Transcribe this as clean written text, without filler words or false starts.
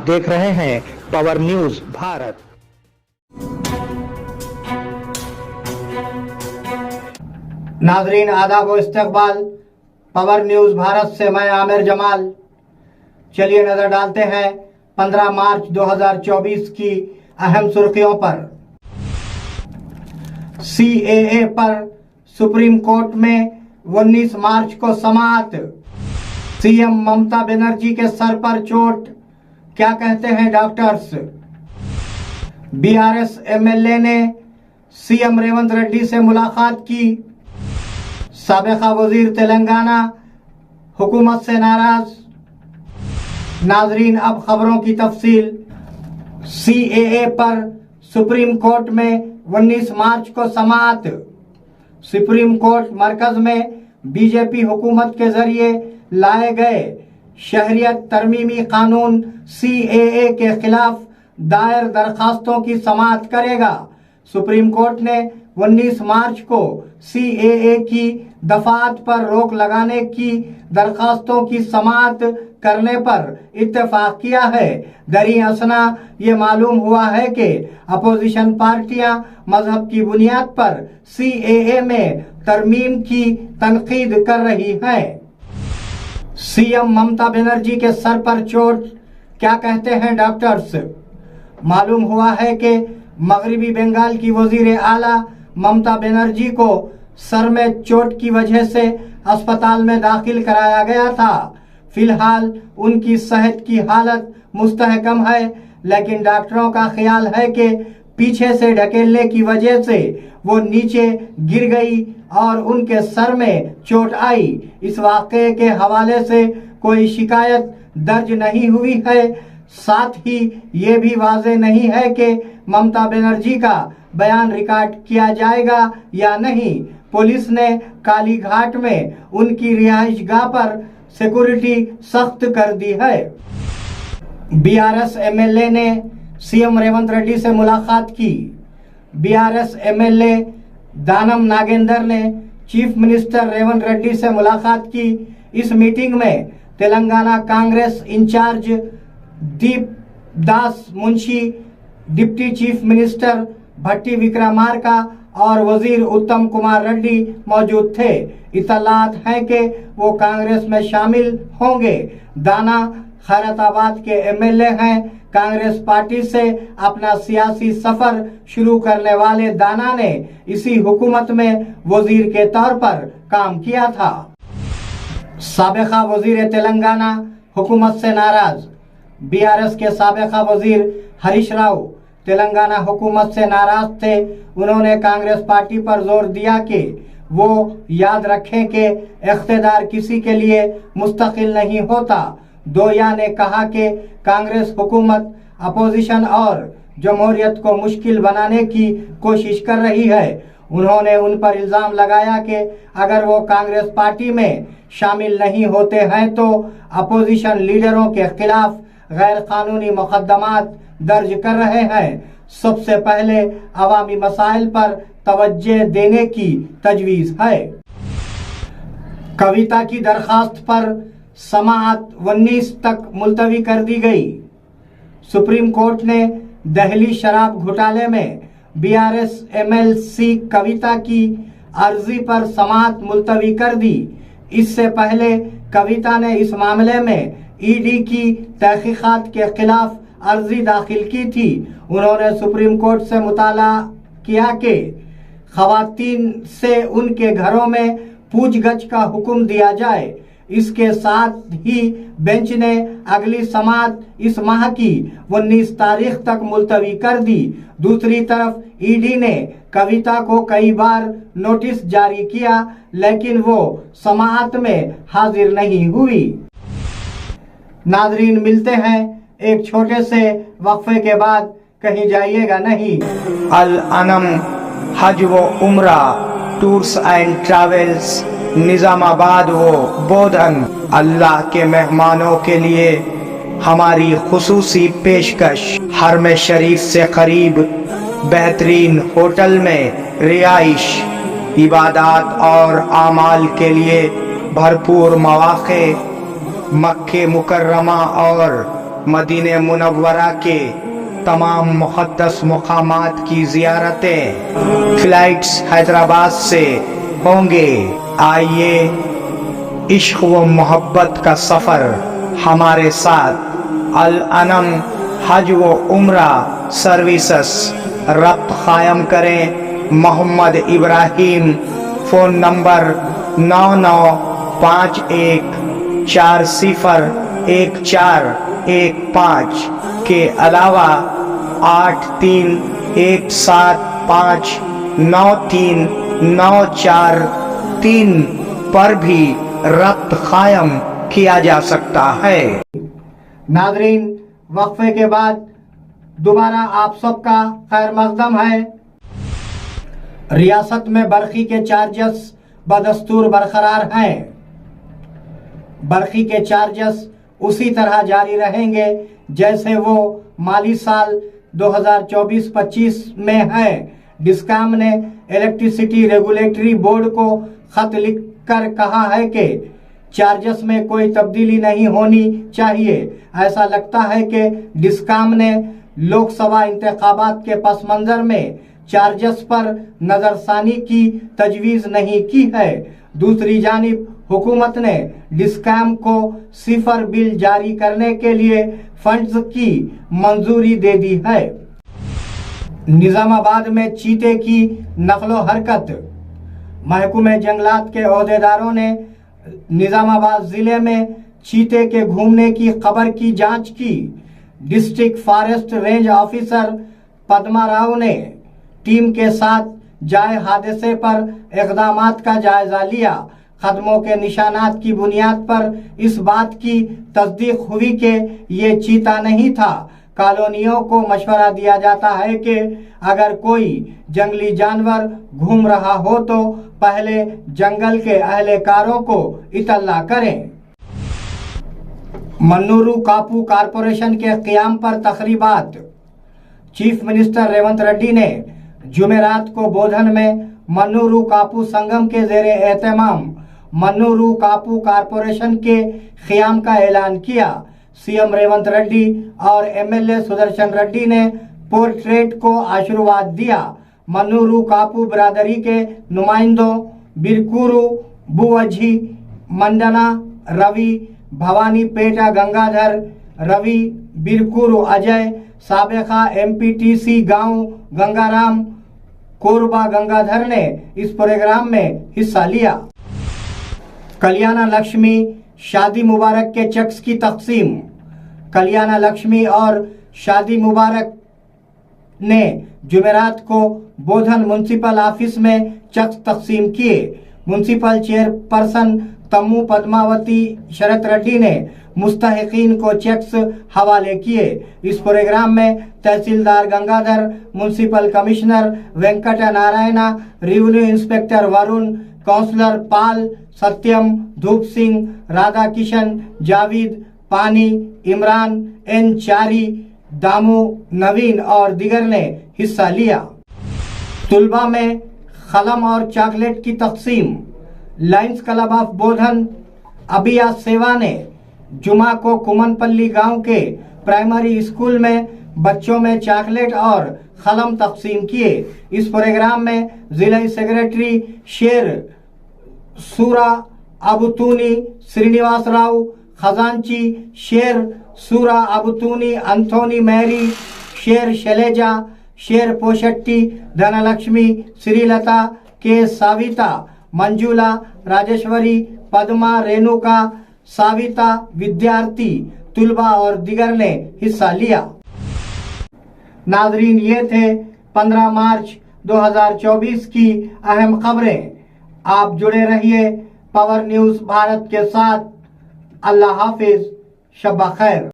देख रहे हैं पावर न्यूज भारत। नाजरीन आदाब व इस्तकबाल, पावर न्यूज भारत से मैं आमिर जमाल। चलिए नजर डालते हैं 15 मार्च 2024 की अहम सुर्खियों पर। CAA पर सुप्रीम कोर्ट में 19 मार्च को समाअत। सीएम ममता बनर्जी के सर पर चोट, क्या कहते हैं डॉक्टर्स। BRS MLA ने सीएम रेवंत रेड्डी से मुलाकात की। साबिका वजीर तेलंगाना हुकूमत से नाराज। नाजरीन अब खबरों की तफसील। CAA पर सुप्रीम कोर्ट में 19 मार्च को समाअत। सुप्रीम कोर्ट मरकज में बीजेपी हुकूमत के जरिए लाए गए शहरियत तरमीमी कानून CAA के खिलाफ दायर दरखास्तों की समाअत करेगा। सुप्रीम कोर्ट ने 19 मार्च को CAA की दफात पर रोक लगाने की दरखास्तों की समाअत करने पर इत्तेफाक किया है। दरी असना ये मालूम हुआ है कि अपोजिशन पार्टियां मजहब की बुनियाद पर CAA में तरमीम की तनकीद कर रही हैं। सीएम ममता बनर्जी के सर पर चोट, क्या कहते हैं डॉक्टर्स। मालूम हुआ है कि मगरिबी बंगाल की वजीर आला ममता बनर्जी को सर में चोट की वजह से अस्पताल में दाखिल कराया गया था। फिलहाल उनकी सेहत की हालत मुस्तहकम है, लेकिन डॉक्टरों का ख्याल है कि पीछे से ढकेलने की वजह से वो नीचे गिर गई और उनके सर में चोट आई। इस वाक़े के हवाले से कोई शिकायत दर्ज नहीं हुई है। साथ ही ये भी वाज़ेह नहीं है कि ममता बनर्जी का बयान रिकॉर्ड किया जाएगा या नहीं। पुलिस ने काली घाट में उनकी रिहाइश गाह पर सिक्योरिटी सख्त कर दी है। BRS MLA ने सीएम रेवंत रेड्डी से मुलाकात की। BRS MLA दानम नागेंद्र ने चीफ मिनिस्टर रेवंत रेड्डी से मुलाकात की। इस मीटिंग में तेलंगाना कांग्रेस इंचार्ज दीप दास मुंशी, डिप्टी चीफ मिनिस्टर भट्टी विक्रमार्का और वजीर उत्तम कुमार रेड्डी मौजूद थे। इतलात है कि वो कांग्रेस में शामिल होंगे। दाना खैरताबाद के MLA हैं। कांग्रेस पार्टी से अपना सियासी सफर शुरू करने वाले दाना ने इसी हुकूमत में वजीर के तौर पर काम किया था। साबिका वजीर तेलंगाना हुकूमत से नाराज। BRS के साबिका वजीर हरीश राव तेलंगाना हुकूमत से नाराज थे। उन्होंने कांग्रेस पार्टी पर जोर दिया कि वो याद रखें कि इख्तियार किसी के लिए मुस्तकिल नहीं होता। दोया ने कहा कि कांग्रेस हुकूमत अपोजिशन और जमहूरियत को मुश्किल बनाने की कोशिश कर रही है। उन्होंने उन पर इल्जाम लगाया कि अगर वो कांग्रेस पार्टी में शामिल नहीं होते हैं तो अपोजिशन लीडरों के खिलाफ गैर कानूनी मुकदमात दर्ज कर रहे हैं। सबसे पहले अवामी मसाइल पर तवज्जो देने की तजवीज है। कविता की दरखास्त पर समाअत 19 तक मुलतवी कर दी गई। सुप्रीम कोर्ट ने दिल्ली शराब घोटाले में BRS MLC कविता की अर्जी पर समाअत मुलतवी कर दी। इससे पहले कविता ने इस मामले में ED की तहकीकात के खिलाफ अर्जी दाखिल की थी। उन्होंने सुप्रीम कोर्ट से मुताला किया कि खवातीन से उनके घरों में पूछगछ का हुक्म दिया जाए। इसके साथ ही बेंच ने अगली समाअत इस माह की 19 तारीख तक मुलतवी कर दी। दूसरी तरफ ED ने कविता को कई बार नोटिस जारी किया, लेकिन वो समाअत में हाजिर नहीं हुई। नाजरीन मिलते हैं एक छोटे से वक्फे के बाद, कहीं जाइएगा नहीं। अल अनम हज व उम्रा टूर्स एंड ट्रैवल्स निजामाबाद व बोधन अल्लाह के मेहमानों के लिए हमारी खुसूसी पेशकश। हरम शरीफ से करीब बेहतरीन होटल में रिहाइश, इबादत और आमाल के लिए भरपूर मौक़े, मक्के मुकर्रमा और مدینہ منورہ کے تمام مقدس مقامات کی زیارتیں فلائٹس حیدرآباد سے ہوں گے۔ آئیے عشق و محبت کا سفر ہمارے ساتھ الانم حج و عمرہ سروسز ربط قائم کریں۔ محمد ابراہیم، فون نمبر 9951401415 کے علاوہ 8317593943 پر بھی ربط قائم کیا جا سکتا ہے۔ ناظرین، وقفے کے بعد دوبارہ آپ سب کا خیر مقدم ہے۔ ریاست میں برقی کے چارجز بدستور برقرار ہیں۔ برقی کے چارجز اسی طرح جاری رہیں گے جیسے وہ مالی سال 2024-25 میں ہیں۔ ڈسکام نے الیکٹریسٹی ریگولیٹری بورڈ کو خط لکھ کر کہا ہے کہ چارجز میں کوئی تبدیلی نہیں ہونی چاہیے۔ ایسا لگتا ہے کہ ڈسکام نے لوک سبھا انتخابات کے پس منظر میں چارجز پر نظر ثانی کی تجویز نہیں کی ہے۔ دوسری جانب حکومت نے ڈسکام کو صفر بل جاری کرنے کے لیے فنڈز کی منظوری دے دی ہے۔ نظام آباد میں چیتے کی نقل و حرکت۔ محکمہ جنگلات کے عہدیداروں نے نظام آباد ضلع میں چیتے کے گھومنے کی خبر کی جانچ کی۔ District forest range officer Padma Rao نے ٹیم کے ساتھ جائے حادثے پر اقدامات کا جائزہ لیا۔ قدموں کے نشانات کی بنیاد پر اس بات کی تصدیق ہوئی کہ یہ چیتا نہیں تھا۔ کالونیوں کو مشورہ دیا جاتا ہے کہ اگر کوئی جنگلی جانور گھوم رہا ہو تو پہلے جنگل کے اہلکاروں کو اطلاع کریں۔ منورو کاپو کارپوریشن کے قیام پر تقریبات۔ چیف منسٹر ریونت ریڈی نے جمعرات کو بودھن میں منورو کاپو سنگم کے زیر اہتمام منورو کاپو کارپوریشن کے قیام کا اعلان کیا۔ سی ایم ریونت ریڈی اور M L A Sudarshan Reddy نے پورٹریٹ کو آشیرواد دیا۔ منورو کاپو برادری کے نمائندوں برکورو بووجھی منڈنا روی بھوانی پیٹا گنگادھر روی برکورو اجے سابقہ ایم پی ٹی سی گاؤں گنگارام کوربا گنگادھر نے اس پروگرام میں حصہ لیا۔ کلیانہ لکشمی شادی مبارک کے چیکس کی تقسیم۔ کلیانہ لکشمی اور شادی مبارک نے جمعرات کو بودھن میونسپل آفس میں چیکس تقسیم کیے۔ میونسپل چیئرپرسن تمو پدماوتی شرت ریڈی نے مستحقین کو چیکس حوالے کیے۔ اس پروگرام میں تحصیلدار Gangadhar, municipal commissioner Venkata Narayana, revenue inspector Varun, councillor Pal, Satyam, Dhoop Singh, Radha Kishan, Javed, Pani, Imran, N Chari, Damu, Naveen اور دیگر نے حصہ لیا۔ طلبہ میں قلم اور چاکلیٹ کی تقسیم۔ لائنز کلب آف بودھن ابیا سیوا نے جمعہ کو کمن پلی گاؤں کے پرائمری اسکول میں بچوں میں چاکلیٹ اور قلم تقسیم کیے۔ اس پروگرام میں ضلع سیکریٹری شیر سورا ابتونی سرینیواس راؤ، خزانچی شیر سورا ابتونی انتھونی میری، شیر شیلیجا، شیر پوشٹی، دھنا لکشمی، سری لتا کے ساویتا، منجولا، راجیشوری، پدما، رینوکا، ساویتا، ودیارتی، طلبہ اور دیگر نے حصہ لیا۔ ناظرین، یہ تھے 15 مارچ 2024 کی اہم خبریں۔ آپ جڑے رہیے پاور نیوز بھارت کے ساتھ۔ اللہ حافظ، شب بخیر۔